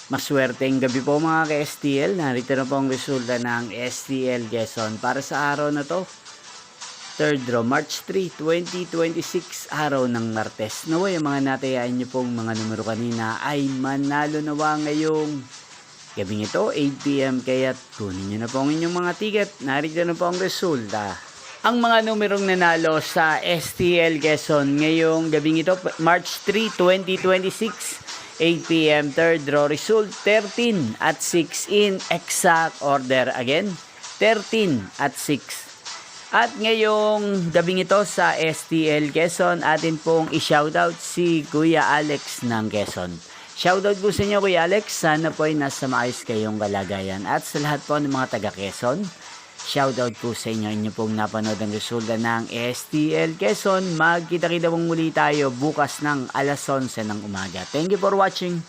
Maswerteng gabi po mga ka-STL. Narito na po ang resulta ng STL Quezon para sa araw na to. Third draw, March 3, 2026, araw ng Martes. Naway ang mga natayaan nyo pong mga numero kanina ay manalo nawa ngayong gabing ito, 8 PM. Kaya't kunin nyo na po ang inyong mga ticket. Narito na po ang resulta. Ang mga numerong nanalo sa STL Quezon ngayong gabing ito, March 3, 2026, 8 PM, third draw result, 13 at 6 in exact order. Again, 13 at 6. At ngayong gabing ito sa STL Quezon, atin pong i-shoutout si Kuya Alex ng Quezon. Shoutout po sa inyo Kuya Alex, sana po ay nasa maayos kayong kalagayan. At sa lahat po ng mga taga Quezon, shoutout po sa inyo pong napanood ang resulta ng STL Quezon. Magkita-kita pong muli tayo bukas ng alas 11 ng umaga. Thank you for watching.